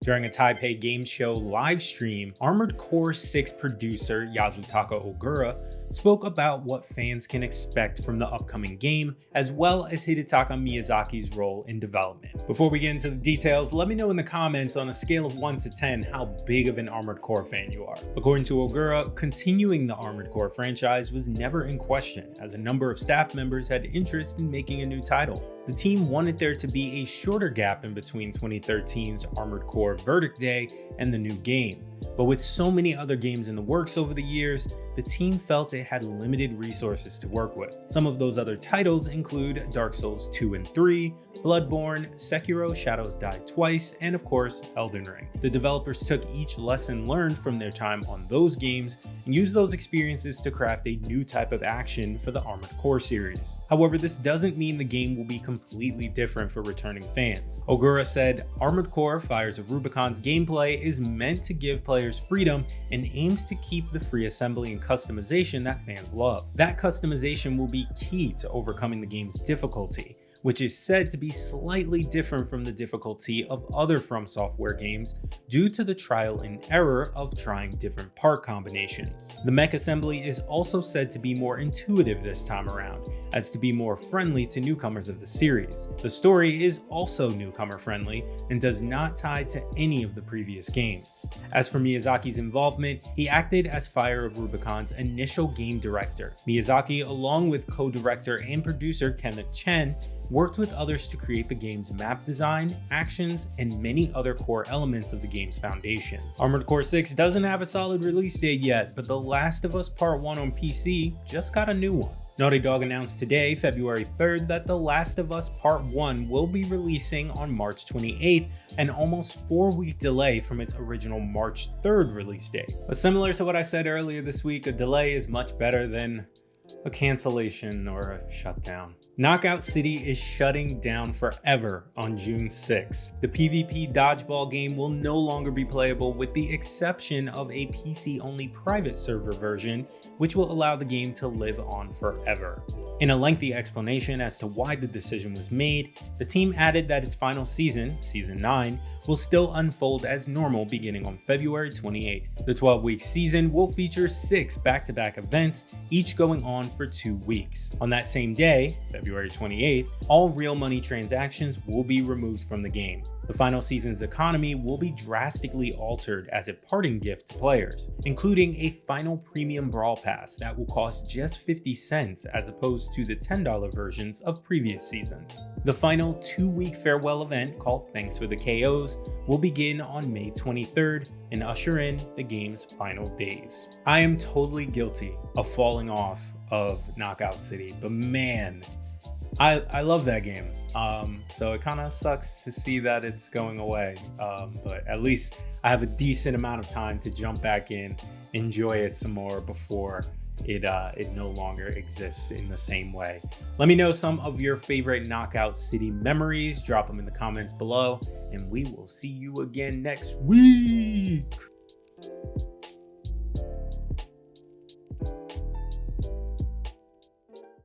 During a Taipei Game Show live stream, Armored Core 6 producer Yasutaka Ogura spoke about what fans can expect from the upcoming game, as well as Hidetaka Miyazaki's role in development. Before we get into the details, let me know in the comments on a scale of 1 to 10 how big of an Armored Core fan you are. According to Ogura, continuing the Armored Core franchise was never in question, as a number of staff members had interest in making a new title. The team wanted there to be a shorter gap in between 2013's Armored Core Verdict Day and the new game, but with so many other games in the works over the years, the team felt it had limited resources to work with. Some of those other titles include Dark Souls 2 and 3, Bloodborne, Sekiro Shadows Die Twice, and of course, Elden Ring. The developers took each lesson learned from their time on those games and used those experiences to craft a new type of action for the Armored Core series. However, this doesn't mean the game will be completely different for returning fans. Ogura said, "Armored Core Fires of Rubicon's gameplay is meant to give players freedom and aims to keep the free assembly and customization that fans love. That customization will be key to overcoming the game's difficulty, which is said to be slightly different from the difficulty of other From Software games due to the trial and error of trying different part combinations. The mech assembly is also said to be more intuitive this time around, as to be more friendly to newcomers of the series. The story is also newcomer friendly and does not tie to any of the previous games." As for Miyazaki's involvement, he acted as Fire of Rubicon's initial game director. Miyazaki, along with co-director and producer Kenneth Chen, worked with others to create the game's map design, actions, and many other core elements of the game's foundation. Armored Core 6 doesn't have a solid release date yet, but The Last of Us Part 1 on PC just got a new one. Naughty Dog announced today, February 3rd, that The Last of Us Part 1 will be releasing on March 28th, an almost 4-week delay from its original March 3rd release date. But similar to what I said earlier this week, a delay is much better than a cancellation or a shutdown. Knockout City is shutting down forever on June 6th. The PvP dodgeball game will no longer be playable with the exception of a PC-only private server version, which will allow the game to live on forever. In a lengthy explanation as to why the decision was made, the team added that its final season, Season 9, will still unfold as normal beginning on February 28th. The 12-week season will feature 6 back-to-back events, each going on for 2 weeks. On that same day, February 28th, all real money transactions will be removed from the game. The final season's economy will be drastically altered as a parting gift to players, including a final premium brawl pass that will cost just 50 cents as opposed to the $10 versions of previous seasons. The final 2-week farewell event, called Thanks for the KOs, will begin on May 23rd and usher in the game's final days. I am totally guilty of falling off of Knockout City, but man, I love that game. So it kind of sucks to see that it's going away. But at least I have a decent amount of time to jump back in, enjoy it some more before it no longer exists in the same way. Let me know some of your favorite Knockout City memories. Drop them in the comments below, and we will see you again next week.